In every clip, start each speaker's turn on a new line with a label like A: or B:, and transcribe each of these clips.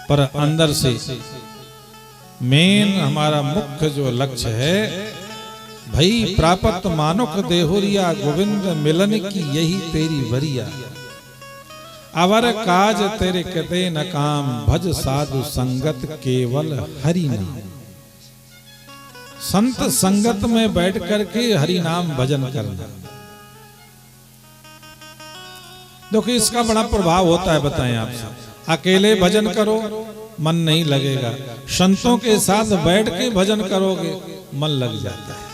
A: पर अंदर से मेन हमारा मुख्य जो लक्ष्य है, भई प्राप्त मानुक देहुरिया, गोविंद मिलन की यही तेरी वरिया। अवर काज तेरे कते न काम, भज साधु संगत केवल हरि नाम। संत संगत में बैठ करके हरि नाम भजन करना। देखो इसका बड़ा प्रभाव होता है, बताएं आप सब। अकेले भजन करो मन नहीं लगेगा, संतों के साथ बैठ के भजन करोगे मन लग जाता है।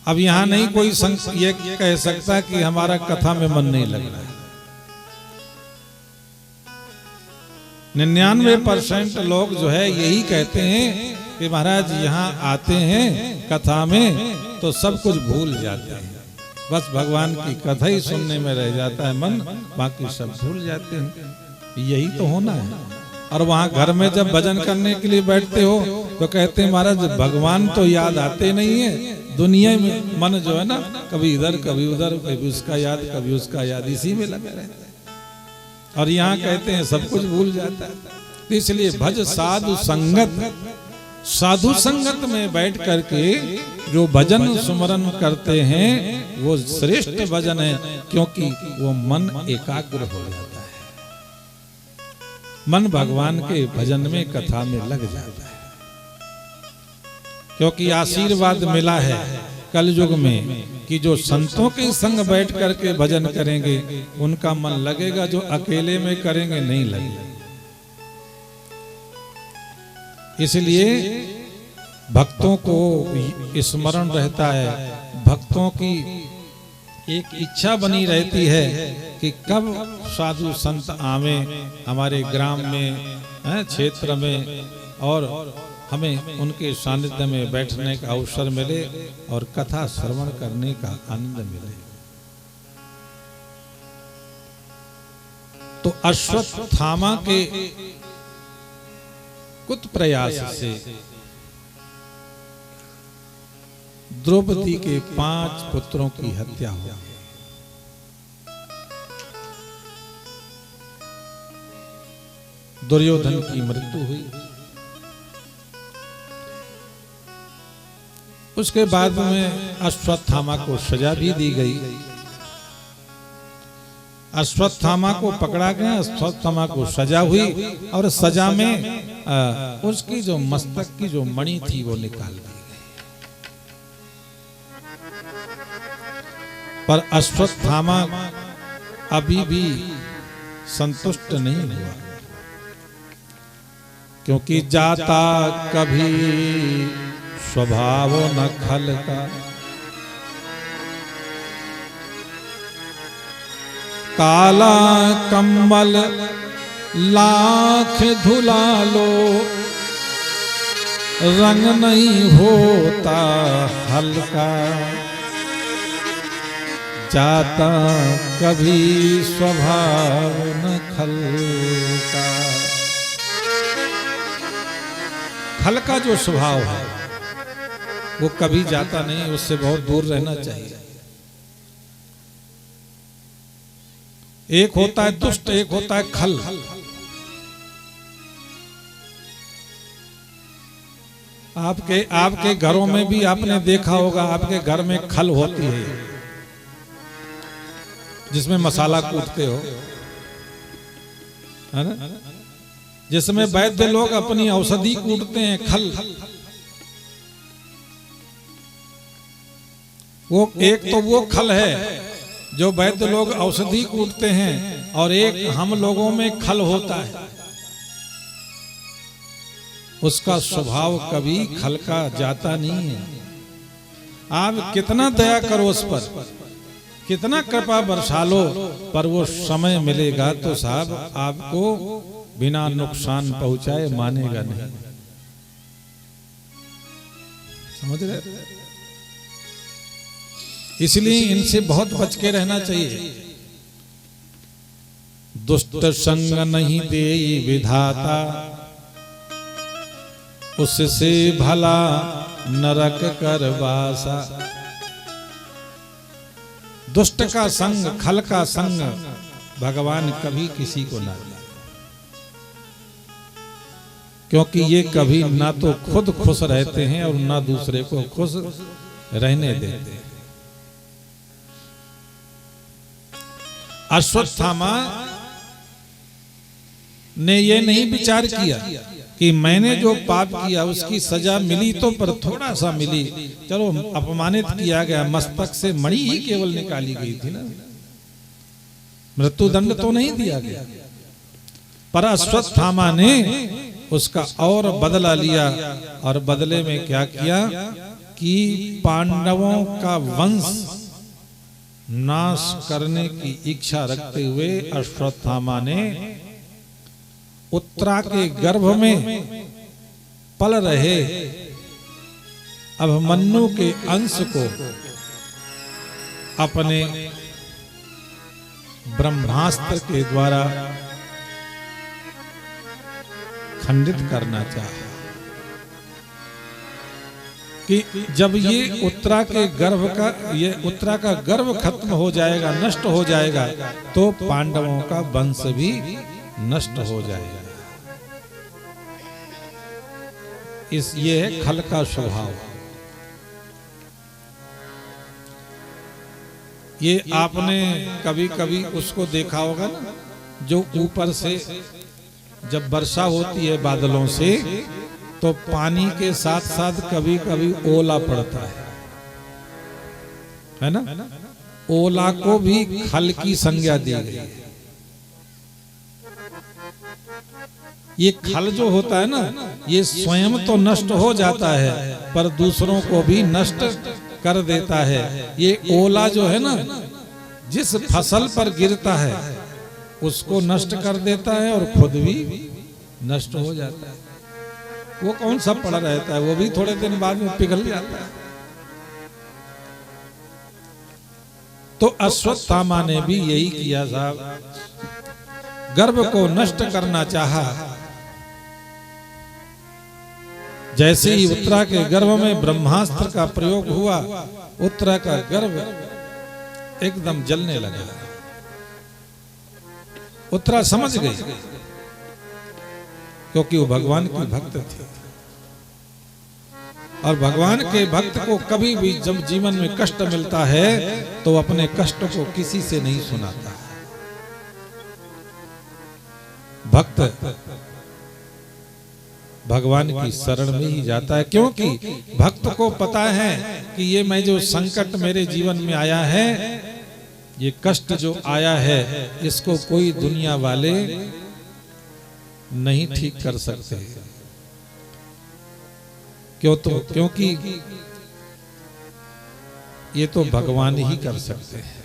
A: अब यहां नहीं कोई ये कह सकता कि हमारा कथा में मन नहीं लग रहा है। 99% लोग जो है यही कहते हैं कि महाराज यहाँ आते हैं कथा में तो सब कुछ भूल जाते हैं, बस भगवान की कथा ही सुनने में रह जाता है मन, बाकी सब भूल जाते हैं। यही तो होना है। और वहां घर में जब भजन करने के लिए बैठते हो तो कहते हैं महाराज भगवान तो याद आते नहीं है, दुनिया में मन जो है ना कभी इधर कभी उधर, कभी उसका याद कभी उसका याद, इसी में लगा रहता है। और यहाँ कहते हैं सब कुछ भूल जाता है। तो इसलिए भज साधु संगत, साधु संगत में बैठ करके जो भजन सुमरन करते हैं वो श्रेष्ठ भजन है, क्योंकि वो मन एकाग्र हो जाता है, मन भगवान के भजन में कथा में लग जाता है। क्योंकि आशीर्वाद मिला है कल युग में कि जो संतों के संग बैठ करके भजन करेंगे उनका मन लगेगा, जो अकेले में करेंगे नहीं लगेगा। इसलिए भक्तों को स्मरण रहता है, भक्तों की एक इच्छा बनी रहती है कि कब साधु संत आवे हमारे ग्राम में, क्षेत्र में, और हमें उनके सानिध्य में बैठने का अवसर मिले और कथा श्रवण करने का आनंद मिले। तो अश्वत्थामा के कुत प्रयास से द्रौपदी के 5 पुत्रों की हत्या हो गई। दुर्योधन की मृत्यु हुई। उसके बाद में अश्वत्थामा को सजा भी दी गई। अश्वत्थामा को पकड़ा गया, अश्वत्थामा को सजा हुई और सजा में उसकी जो मस्तक की जो मणि थी वो निकाल दी गई। पर अश्वत्थामा अभी भी संतुष्ट नहीं हुआ, क्योंकि जाता कभी स्वभाव न खल का, काला कम्बल लाख धुला लो, रंग नहीं होता हल्का, जाता कभी स्वभाव न खल का। खल का जो स्वभाव है वो कभी जाता नहीं, उससे बहुत दूर रहना चाहिए। एक होता है दुष्ट, एक होता है खल। आपके घरों में भी आपने देखा होगा, आपके घर में खल होती है जिसमें मसाला कूटते हो, है ना, जिसमें वैद्य लोग अपनी औषधि कूटते हैं, खल। वो एक तो वो खल है जो वैद्य लोग औषधि कूटते हैं, और एक हम लोगों में खल होता है, उसका स्वभाव कभी खल का जाता नहीं है। आप कितना दया करो उस पर, कितना कृपा बरसा लो, पर वो समय मिलेगा तो साहब आपको बिना नुकसान पहुंचाए मानेगा नहीं। समझ रहे? इसलिए इनसे बहुत बच के रहना चाहिए। दुष्ट संग नहीं दे विधाता, उससे भला नरक कर वासा। दुष्ट का संग, खल का संग भगवान कभी किसी को ना दिया, क्योंकि ये कभी ना तो खुद खुश रहते हैं और ना दूसरे को खुश रहने देते हैं। अश्वत्थामा ने ये नहीं विचार किया कि मैंने जो पाप किया उसकी सजा मिली तो पर थोड़ा सा मिली, चलो अपमानित किया गया, मस्तक से मणि ही केवल निकाली गई थी ना, मृत्युदंड तो नहीं दिया गया। पर अश्वत्थामा ने उसका और बदला लिया, और बदले में क्या किया कि पांडवों का वंश नाश करने की इच्छा रखते हुए अश्वत्थामा ने उत्तरा के गर्भ में पल रहे अभिमन्यु के अंश को अपने ब्रह्मास्त्र के द्वारा खंडित करना चाहा कि जब ये उत्तरा का गर्भ खत्म हो जाएगा, नष्ट हो जाएगा, तो पांडवों का वंश भी नष्ट हो जाएगा। ये है खल का स्वभाव। ये आपने कभी कभी उसको देखा होगा ना, जो ऊपर से जब वर्षा होती है बादलों से, तो पानी के साथ साथ कभी कभी ओला पड़ता है ना? ओला को भी खल की संज्ञा दी गई है। ये खल जो होता है ना, ये स्वयं तो नष्ट हो जाता है पर दूसरों को भी नष्ट कर देता है। ये ओला जो है ना, जिस फसल पर गिरता है उसको नष्ट कर देता है और खुद भी नष्ट हो जाता है। वो कौन सा पड़ा रहता है, वो भी थोड़े दिन बाद में पिघल जाता है। तो अश्वत्थामा ने भी यही किया साहब, गर्भ को नष्ट करना चाहा। जैसे ही उत्तरा के गर्भ में ब्रह्मास्त्र का प्रयोग हुआ, उत्तरा का गर्भ एकदम जलने लगा। उत्तरा समझ गई, क्योंकि वो भगवान की भक्त थी, और भगवान के भक्त को कभी भी जब जीवन में कष्ट मिलता है तो अपने कष्ट को किसी से नहीं सुनाता। भक्त भगवान की शरण में ही जाता है, क्योंकि भक्त को पता है कि ये मैं जो संकट मेरे जीवन में आया है, ये कष्ट जो आया है, इसको कोई दुनिया वाले नहीं ठीक कर सकते। क्योंकि ये तो भगवान ही कर सकते हैं।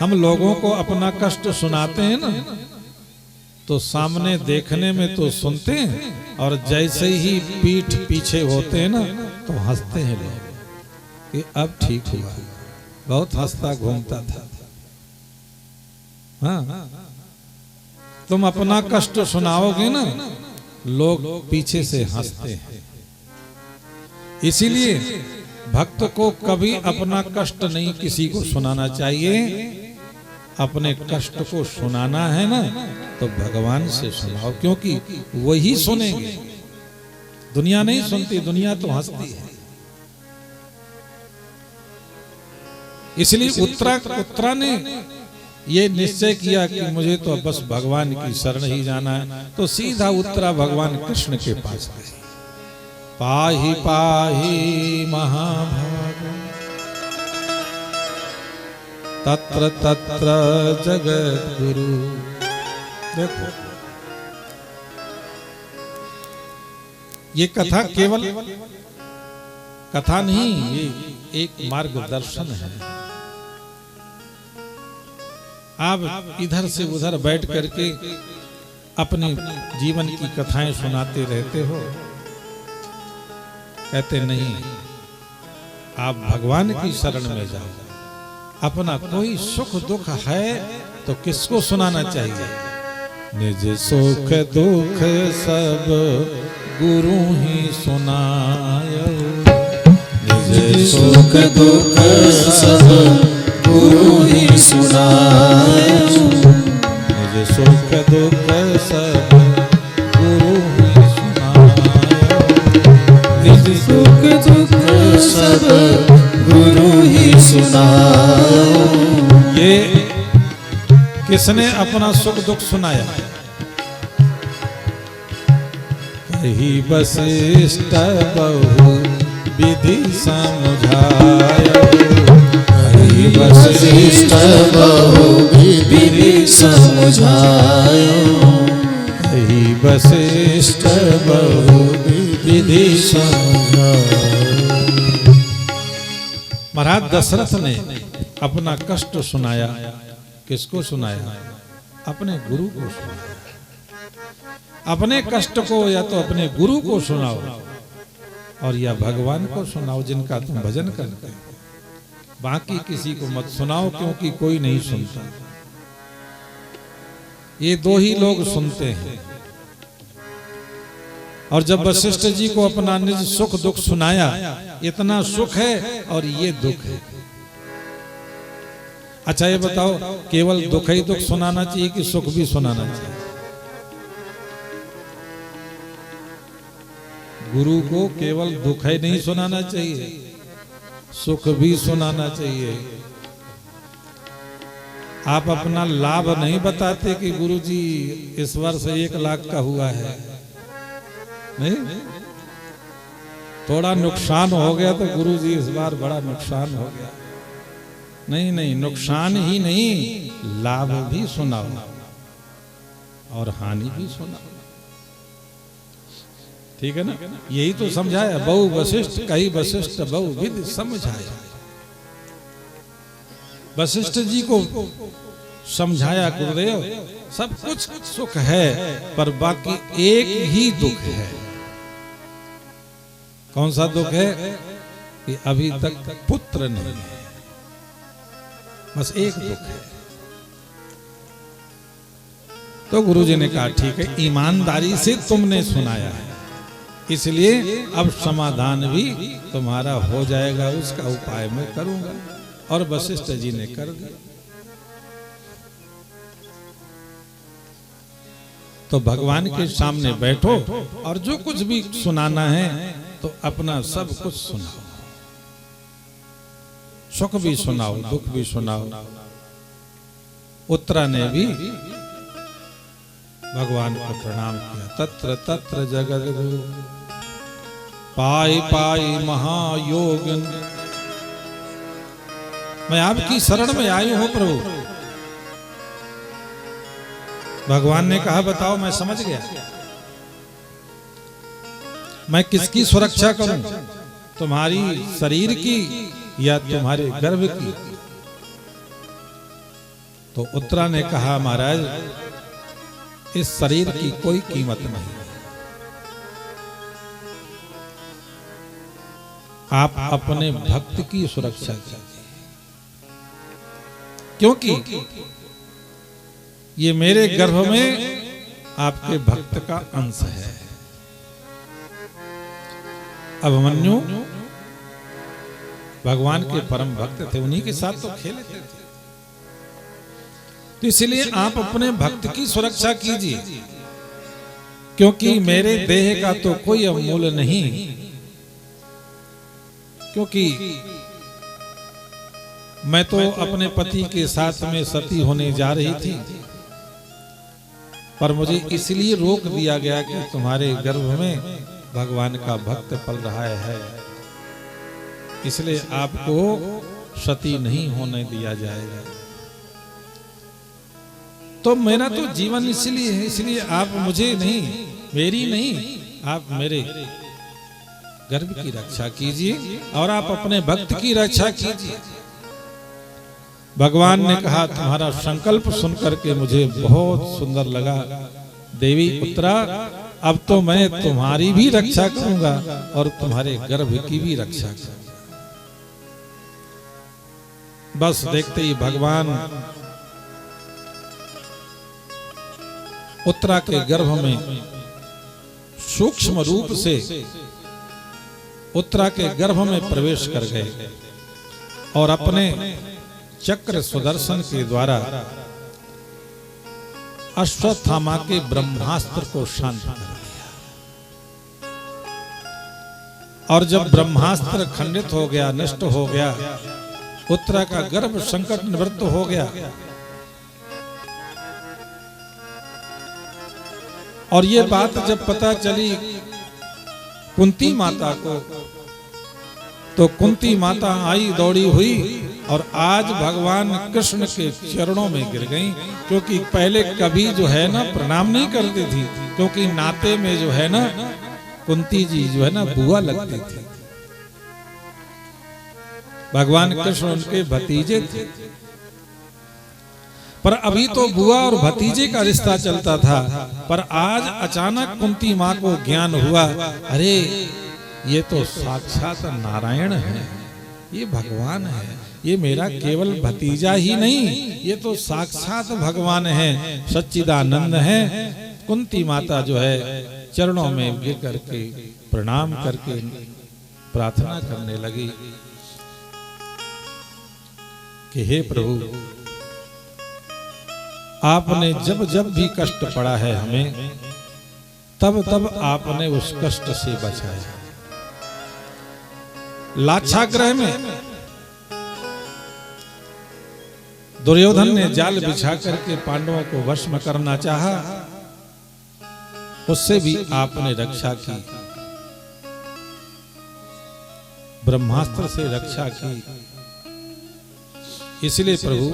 A: हम लोगों को अपना कष्ट सुनाते हैं ना, तो सामने देखने में तो सुनते हैं, और जैसे ही पीठ पीछे होते हैं ना तो हंसते हैं लोग कि अब ठीक हुआ, बहुत हंसता घूमता था। हाँ, तुम अपना कष्ट सुनाओगे ना, लोग पीछे से हंसते हैं। इसीलिए भक्त को कभी अपना कष्ट नहीं किसी को सुनाना चाहिए। अपने कष्ट को सुनाना है ना, तो भगवान से सुनाओ, क्योंकि वही सुनेंगे। दुनिया नहीं सुनती, दुनिया तो हंसती है। इसलिए उत्तरा ने ये निश्चय किया कि मुझे तो बस भगवान की शरण ही जाना है, तो सीधा उत्तरा भगवान कृष्ण के पास गई। पाहि पाहि महाभाग तत्र तत्र जगत गुरु। देखो, ये कथा केवल कथा नहीं, ये एक मार्गदर्शन है। आप इधर से उधर बैठ करके अपने जीवन की कथाएं सुनाते रहते हो, कहते नहीं, आप भगवान की शरण में जाओ। अपना कोई सुख दुख है तो किसको सुनाना चाहिए? निज सुख दुख सब गुरु ही सुनायो। निज सुख दुख सब
B: गुरु ही सुनायो।
A: मुझे सुख दुख सब गुरु ही सुनायो।
B: निज सुख दुख सब गुरु ही सुनायो।
A: ये किसने अपना सुख दुख सुनाया? कही वशिष्ठ बहु विधि समझायो।
B: कही वशिष्ठ बहु विधि समझायो।
A: कही वशिष्ठ बहु विधि समझायो। महाराज दशरथ ने अपना कष्ट सुनाया। किसको सुनाया? अपने गुरु को सुनाया। अपने कष्ट को या तो अपने गुरु को सुनाओ और या भगवान को सुनाओ जिनका तुम भजन करते हो। बाकी किसी को मत सुनाओ, क्योंकि कोई नहीं सुनता। ये दो ही लोग सुनते हैं। और जब वशिष्ठ जी को अपना निज सुख दुख सुनाया, इतना सुख है और ये दुख है। अच्छा ये बताओ, केवल दुख ही दुख सुनाना चाहिए कि सुख भी सुनाना चाहिए? गुरु को केवल दुख ही नहीं सुनाना चाहिए, सुख भी सुनाना चाहिए। आप अपना लाभ नहीं बताते कि गुरुजी इस वर्ष 1 लाख का हुआ है, नहीं? थोड़ा नुकसान हो गया तो गुरुजी इस बार बड़ा नुकसान हो गया। नहीं नहीं, नुकसान ही नहीं, लाभ भी सुनाओ और हानि भी सुनाओ। ठीक है ना? यही तो समझाया। बहु वशिष्ठ कही वशिष्ठ बहु विधि समझाया। वशिष्ठ जी को समझाया गुरुदेव, सब कुछ सुख है पर बाकी एक ही दुख है। कौन सा दुख है? कि अभी तक पुत्र नहीं है, बस एक दुख है। तो गुरुजी ने कहा ठीक है, ईमानदारी से तुमने सुनाया है, इसलिए अब समाधान भी तुम्हारा हो जाएगा, उसका उपाय मैं करूंगा। और वशिष्ठ जी ने कर दिया। तो भगवान के सामने बैठो और जो कुछ भी सुनाना है तो अपना सब कुछ सुनाओ, सुख भी सुनाओ, दुख भी सुनाओ। उत्तरा ने भी भगवान को प्रणाम किया। तत्र तत्र जगद गुरु पाई पाई महायोग, मैं आपकी शरण में आई हूं प्रभु। भगवान ने कहा बताओ, मैं समझ गया। मैं किसकी सुरक्षा करूं, तुम्हारी शरीर की या तुम्हारे गर्भ की? तो उत्तरा ने कहा महाराज, इस शरीर की कोई कीमत नहीं, आप अपने भक्त की सुरक्षा कीजिए, क्योंकि ये मेरे गर्भ में आपके भक्त का अंश है। अभिमन्यु भगवान के परम भक्त थे, उन्हीं के साथ तो खेले थे। तो इसलिए आप अपने भक्त की सुरक्षा कीजिए, क्योंकि मेरे देह का तो कोई अमूल्य नहीं, क्योंकि मैं तो अपने पति के साथ में सती होने जा रही थी, पर मुझे इसलिए रोक दिया गया कि तुम्हारे गर्भ में भगवान का भक्त पल रहा है, इसलिए आपको सती नहीं होने दिया जाएगा। तो मेरा तो जीवन इसलिए है, इसलिए आप मुझे नहीं, मेरी नहीं, आप मेरे गर्भ की रक्षा कीजिए और आप अपने भक्त की रक्षा कीजिए। भगवान ने कहा तुम्हारा संकल्प सुनकर के मुझे बहुत सुंदर लगा देवी उत्तरा, अब तो मैं तुम्हारी भी रक्षा करूंगा और तुम्हारे गर्भ की भी रक्षा करूंगा। बस देखते ही भगवान उत्तरा के गर्भ में सूक्ष्म रूप से उत्तरा के गर्भ में प्रवेश कर गए और अपने चक्र सुदर्शन के द्वारा अश्वत्थामा के ब्रह्मास्त्र को शांत कर दिया। और जब ब्रह्मास्त्र खंडित हो गया, नष्ट हो गया, उत्तरा का गर्भ संकट निवृत्त हो गया, और ये बात जब पता चली कुंती माता को, तो कुंती माता आई दौड़ी हुई और आज भगवान कृष्ण के चरणों में गिर गईं, क्योंकि पहले कभी जो है ना प्रणाम नहीं करती थी, क्योंकि नाते में जो है ना कुंती जी जो है ना बुआ लगती थी। भगवान कृष्ण उनके भतीजे थे, पर अभी तो बुआ और भतीजे का रिश्ता चलता था। पर आज अचानक कुंती माँ को ज्ञान हुआ, अरे ये तो साक्षात नारायण है, ये भगवान है, ये मेरा केवल भतीजा ही नहीं, ये तो साक्षात भगवान है, सच्चिदानंद है। कुंती माता जो है चरणों में गिर करके प्रणाम करके प्रार्थना करने लगी कि हे प्रभु, आपने जब जब भी कष्ट पड़ा है हमें, तब तब आपने उस कष्ट से बचाया। लाक्षागृह में दुर्योधन ने जाल बिछा करके पांडवों को वश में करना चाहा, उससे भी आपने रक्षा की, ब्रह्मास्त्र से रक्षा की। इसलिए प्रभु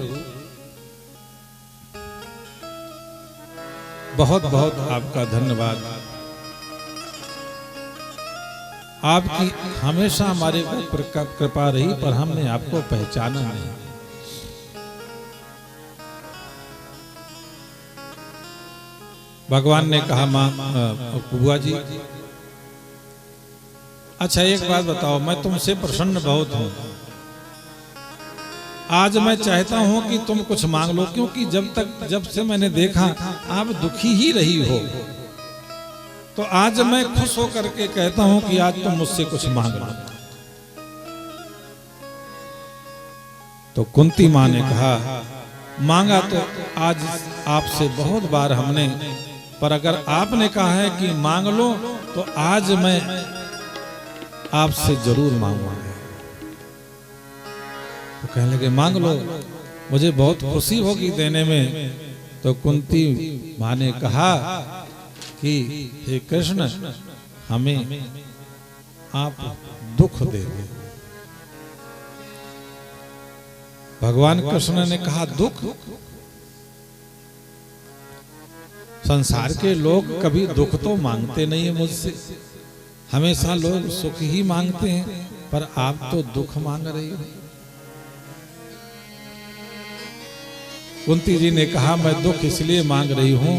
A: बहुत बहुत आपका धन्यवाद। आपकी हमेशा हमारे ऊपर कृपा रही, पर हमने आपको पहचाना नहीं। भगवान ने कहा, मां बुआ जी, अच्छा एक बात बताओ, मैं तुमसे प्रसन्न बहुत हूं। आज मैं चाहता हूं कि तुम कुछ मांग लो, क्योंकि जब से मैंने देखा आप दुखी ही रही हो, तो आज मैं खुश होकर के कहता हूं कि आज तुम मुझसे कुछ मांग लो। तो कुंती मां ने कहा, मांगा तो आज आपसे बहुत बार हमने, पर अगर आपने कहा है कि मांग लो, तो आज मैं आपसे जरूर मांगूंगा। तो कहने लगे, मांग लो, मुझे बहुत खुशी होगी देने में। तो कुंती मां ने कहा कि हे कृष्ण, हमें आप दुख दे दो। भगवान कृष्ण ने कहा, दुख? संसार के लोग कभी दुख तो मांगते नहीं है मुझसे, हमेशा लोग सुख ही मांगते हैं, पर आप तो दुख मांग रही हो। कुंती जी ने कहा, मैं दुख इसलिए मांग रही हूं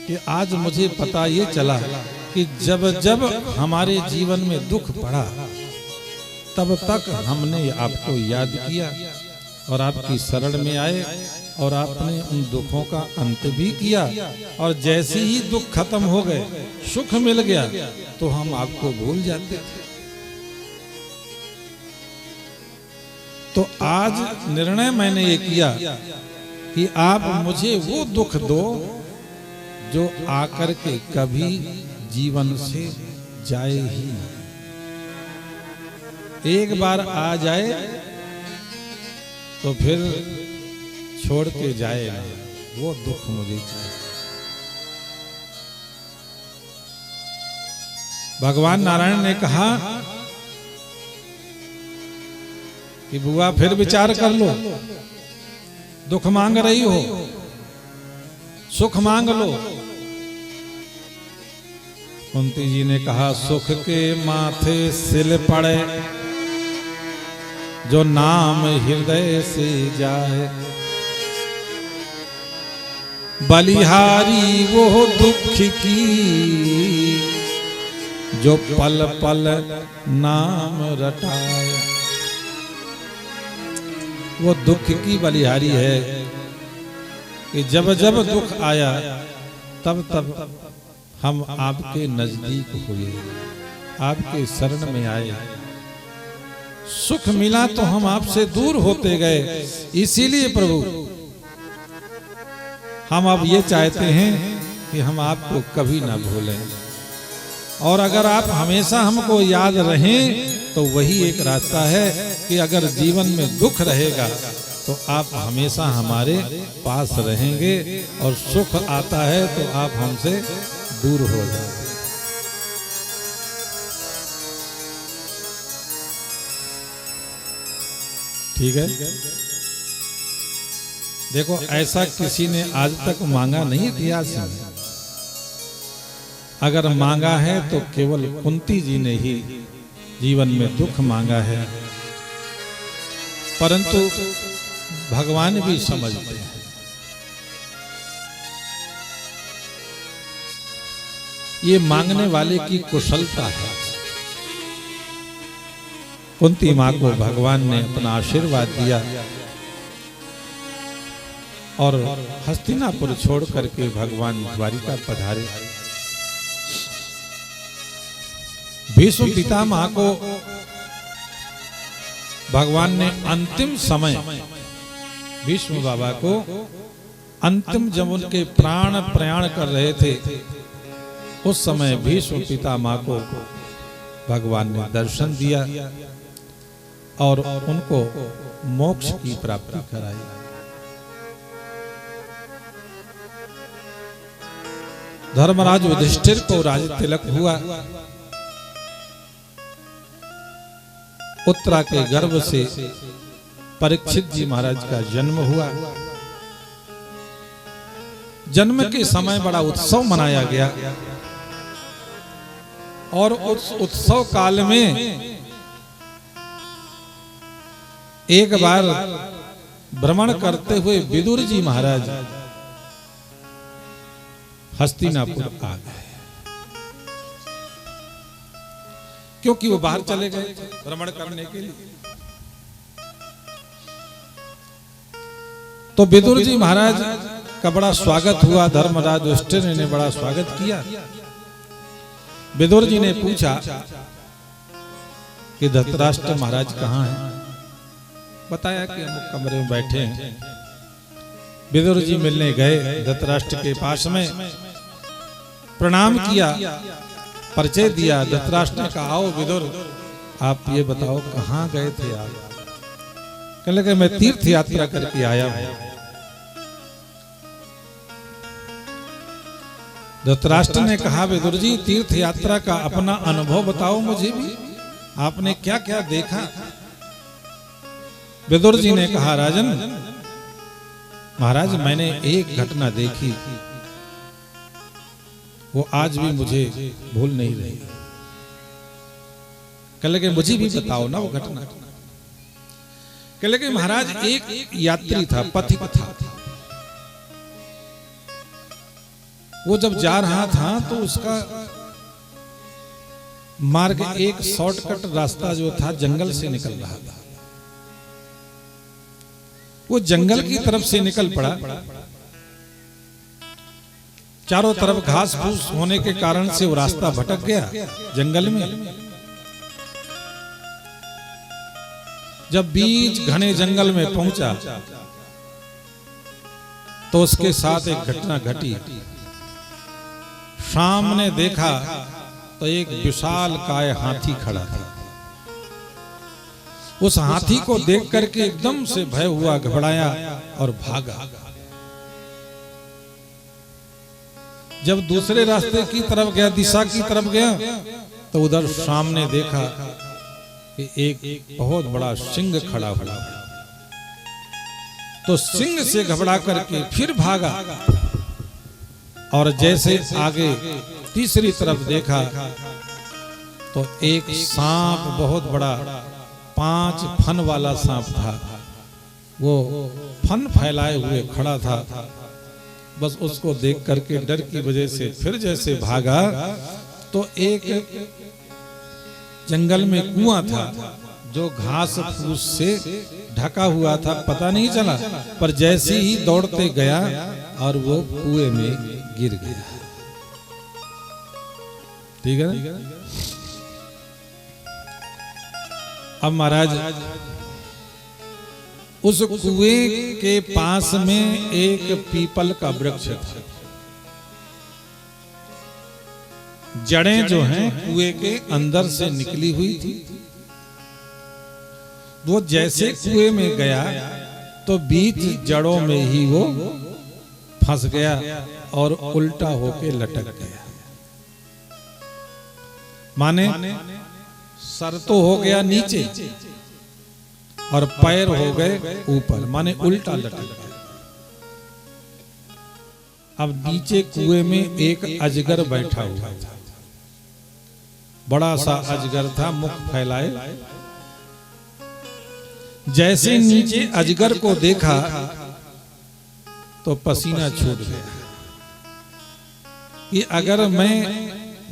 A: कि आज मुझे पता ये चला कि जब जब हमारे जीवन में दुख पड़ा, तब तक हमने आपको याद किया और आपकी शरण में आए, और आपने उन दुखों का अंत भी किया। और जैसे ही दुख खत्म हो गए, सुख मिल गया, तो हम आपको भूल जाते थे। तो आज निर्णय मैंने ये किया कि आप मुझे वो दुख दो जो आकर के कभी जीवन से जाए ही, एक बार आ जाए तो फिर छोड़ के जाए ना, वो दुख मुझे चाहिए। भगवान नारायण ने कहा कि बुआ फिर विचार कर लो, दुख मांग रही हो, सुख मांग लो। कुंती जी ने कहा, सुख के माथे सिल पड़े, जो नाम हृदय से जाए, बलिहारी वो दुख की, जो पल पल नाम रटाए। वो दुख की बलिहारी है कि जब जब दुख आया, तब तब हम आपके नजदीक हुए, आपके शरण में आए, सुख मिला तो हम आपसे दूर होते गए, इसीलिए प्रभु हम अब ये चाहते हैं कि हम आपको कभी ना भूलें, और अगर आप हमेशा हमको याद रहें तो वही एक रास्ता है कि अगर जीवन में दुख रहेगा तो आप हमेशा हमारे पास रहेंगे, और सुख आता है तो आप हमसे दूर हो जाएंगे। ठीक है, देखो ऐसा किसी ने आज तक मांगा नहीं इतिहास में। अगर मांगा है तो केवल कुंती जी ने ही जीवन में दुख मांगा है, परंतु भगवान भी समझते हैं। ये मांगने वाले की कुशलता है। कुंती मां को भगवान ने अपना आशीर्वाद दिया और हस्तिनापुर छोड़ करके भगवान द्वारिका पधारे। भीष्म पितामह को भगवान ने अंतिम समय, भीष्म बाबा को अंतिम जब उनके प्राण प्रयाण कर रहे थे उस समय भीष्म पितामह को भगवान ने दर्शन दिया और उनको मोक्ष की प्राप्ति कराई। धर्मराज युधिष्ठिर को राज तिलक हुआ। उत्तरा के गर्भ से परीक्षित जी महाराज का जन्म हुआ। जन्म के समय बड़ा उत्सव मनाया गया और उस उत्सव काल में एक बार भ्रमण करते हुए विदुर जी महाराज हस्तिनापुर आ गए, क्योंकि वो बाहर चले गए भ्रमण करने के लिए। तो विदुर जी महाराज का बड़ा स्वागत हुआ, धर्मराज युधिष्ठिर ने बड़ा स्वागत किया। विदुर जी ने पूछा कि धृतराष्ट्र महाराज कहाँ हैं? बताया कि हम कमरे में बैठे हैं। विदुर जी मिलने गए धृतराष्ट्र के पास में, प्रणाम किया, परिचय दिया। धृतराष्ट्र ने कहा, आओ विदुर, आप ये बताओ कहाँ गए थे आप? कहने लगे, मैं तीर्थ यात्रा करके आया हूं। धृतराष्ट्र ने कहा, विदुर जी तीर्थ यात्रा का अपना अनुभव बताओ मुझे भी, आपने क्या क्या देखा? विदुर जी ने कहा, राजन महाराज मैंने एक घटना देखी, वो आज भी मुझे भूल नहीं रही। कह लगे, मुझे भी बताओ ना वो घटना। कह लगे, महाराज एक यात्री था, पथिक था। वो जब जा रहा था तो उसका मार्ग एक शॉर्टकट रास्ता जो था जंगल से निकल रहा था। वो जंगल की तरफ से निकल पड़ा। चारों तरफ घास फूस होने के कारण से वो रास्ता भटक गया जंगल में। जब बीच घने जंगल में पहुंचा तो उसके साथ एक घटना घटी। सामने देखा तो एक विशाल काय हाथी खड़ा था। उस हाथी को देख करके एकदम से भय हुआ, घबराया और भागा। जब दूसरे रास्ते की तरफ गया, दिशा की तरफ गया, तो उधर सामने देखा कि एक बहुत बड़ा सिंह खड़ा हुआ। तो सिंह से घबरा करके फिर भागा और जैसे आगे तीसरी तरफ देखा तो एक सांप, बहुत बड़ा 5 फन वाला सांप था। वो फन फैलाए हुए खड़ा था। बस उसको देख करके डर की वजह से फिर जैसे भागा तो एक जंगल में कुआं था जो घास फूस से ढका हुआ था, पता नहीं चला, पर जैसे ही दौड़ते गया और वो कुएं में गिर गया। ठीक है। अब महाराज उस कुएं के पास में एक पीपल का वृक्ष था। जड़ें जो हैं कुएं के अंदर से निकली हुई थी। वो जैसे कुएं में गया तो बीच जड़ों में ही वो फंस गया और उल्टा होके लटक गया। माने सर तो हो गया नीचे और पैर हो गए ऊपर, माने उल्टा लटक गया। अब नीचे कुएं में एक अजगर बैठा हुआ था। बड़ा सा अजगर था, मुख फैलाए। जैसे नीचे अजगर को देखा तो पसीना छूट गया। ये अगर मैं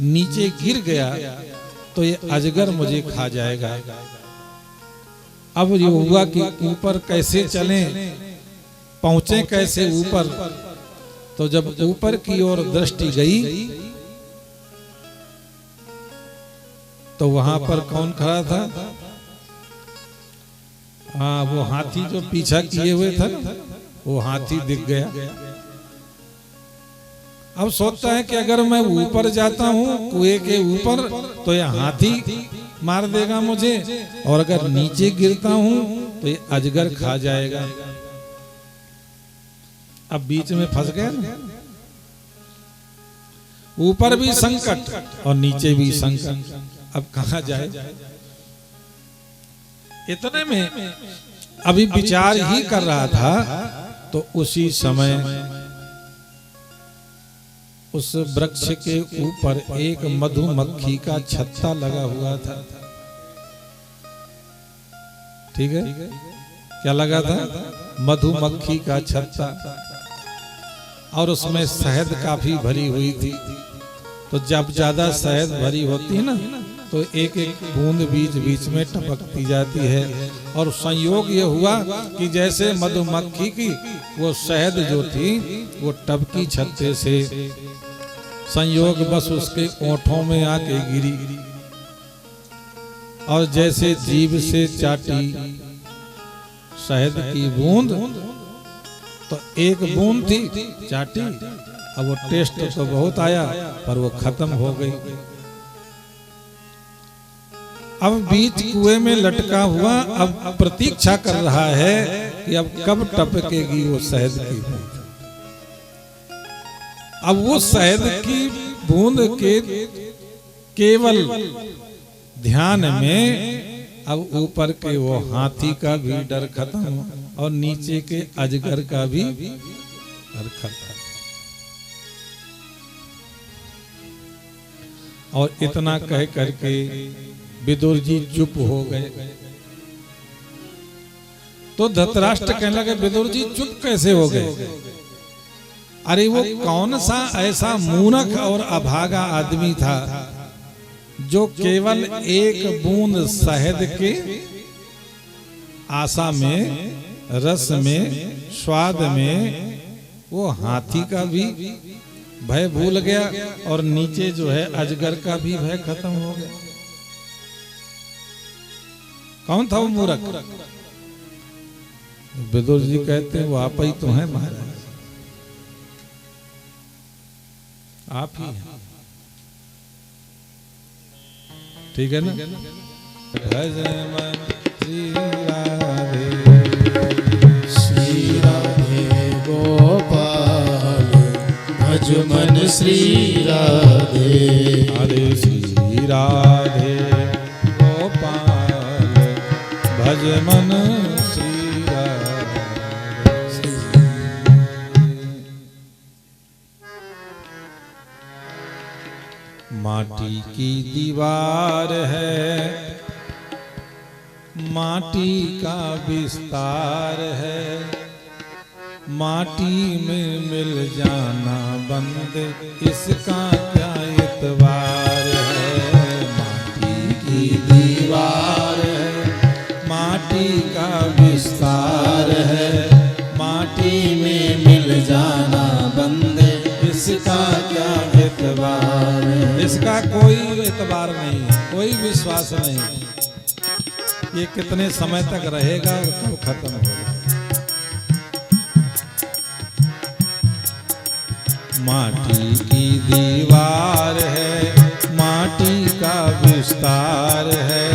A: नीचे गिर गया तो ये अजगर मुझे खा जाएगा। अब ये हुआ कि ऊपर कैसे चलें, पहुंचे कैसे ऊपर। तो जब ऊपर की ओर दृष्टि गई तो वहां पर कौन खड़ा था? हाँ, वो हाथी जो पीछा किए हुए था, वो हाथी दिख गया। अब सोचता है कि अगर मैं ऊपर जाता हूं कुएं के ऊपर तो ये हाथी मार देगा मुझे, और अगर नीचे गिरता हूं तो ये अजगर खा जाएगा। अब बीच में फंस गया ना। ऊपर भी संकट और नीचे भी संकट, अब कहां जाए। इतने में अभी विचार ही कर रहा था तो उसी समय उस वृक्ष के ऊपर एक मधुमक्खी का छत्ता लगा हुआ था। ठीक है, क्या लगा था? मधुमक्खी का छत्ता, और उसमें शहद काफी भरी हुई थी। तो जब ज्यादा शहद भरी होती है ना तो एक एक बूंद बीच बीच में टपकती जाती है। और संयोग ये हुआ कि जैसे मधुमक्खी की वो शहद जो थी वो टपकी छत्ते से, संयोग बस उसके ओंठों में आके गिरी, और जैसे जीभ से चाटी शहद की बूंद, तो एक बूंद थी चाटी। अब वो टेस्ट तो बहुत आया पर वो खत्म हो गई। अब बीच कुएं में लटका हुआ अब प्रतीक्षा कर रहा है कि अब कब टपकेगी वो शहद की बूंद। अब वो शहद की बूंद के केवल ध्यान में अब ऊपर के वो हाथी का भी डर खत्म और नीचे के अजगर का भी डर खत्म। और इतना कह करके विदुर जी चुप हो गए। तो धृतराष्ट्र कहने लगे, विदुर जी चुप कैसे हो गए? अरे वो कौन सा ऐसा मूर्ख और अभागा आदमी था जो केवल एक बूंद शहद के आशा में, रस में, स्वाद में वो हाथी का भी भय भूल गया और नीचे जो है अजगर का भी भय खत्म हो गया। कौन था वो मूर्ख? विदुर जी कहते हैं वो आप ही तो हैं महाराज, आप ही हैं। ठीक है ना?
B: श्री राधे गोपाल भज मन श्री राधे।
A: हरे श्री राधे गोपाल भज मन श्री राधे। माटी की दीवार है, माटी का विस्तार है, माटी में मिल जाना बंद इसका क्या इतबार है। माटी की दीवार है, माटी का विस्तार है, माटी में मिल जाना बंद इसका क्या एतबार है। इसका कोई एतबार नहीं, कोई विश्वास नहीं। ये कितने समय तक रहेगा और कब खत्म होगा। माटी की दीवार है, माटी का विस्तार है,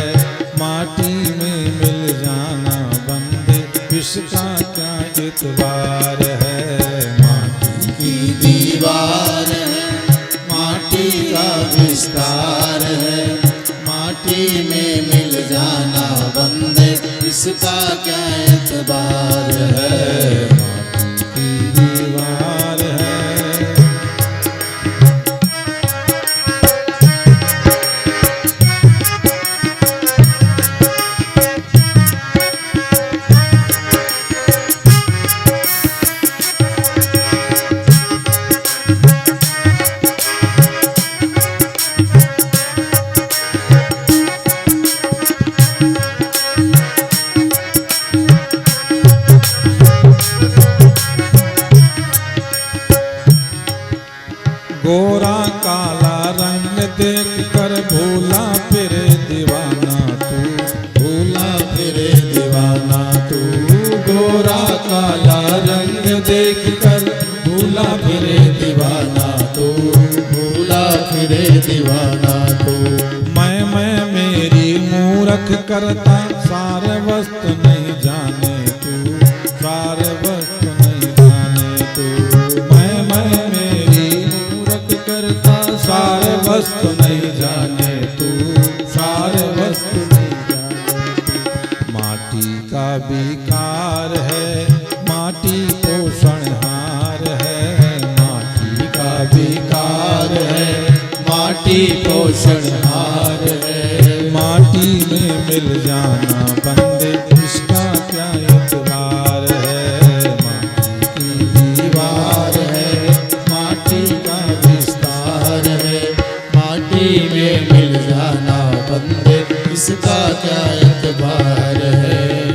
A: माटी में मिल जाना बंदे इसका क्या इतबार है।
B: माटी की दीवार है, माटी का विस्तार है, माटी में मिल जाना बंदे इसका क्या एतबार है।
A: माटी की दीवार है। गोरा काला रंग देख कर भूला फिरे दीवाना तू,
B: भूला फिरे दीवाना तू। गोरा काला रंग देख कर भूला फिरे दीवाना तू, भूला फिरे दीवाना तू।
A: मैं मेरी मूरख करता सारे वस्तु नहीं जाने तू, सारे वस्तु नहीं जाने तू। मैं मेरी मूरख करता सारे वस्तु नहीं जाने तू, सारे वस्तु नहीं जाने। माटी का विकार है, माटी पोषणहार है, माटी का
B: विकार है, माटी पोषणहार है।
A: माटी में मिल जाना बंदे इसका क्या इतबार है। माटी की
B: दीवार है, माटी का विस्तार है, माटी में मिल जाना बंदे इसका क्या एतबार है।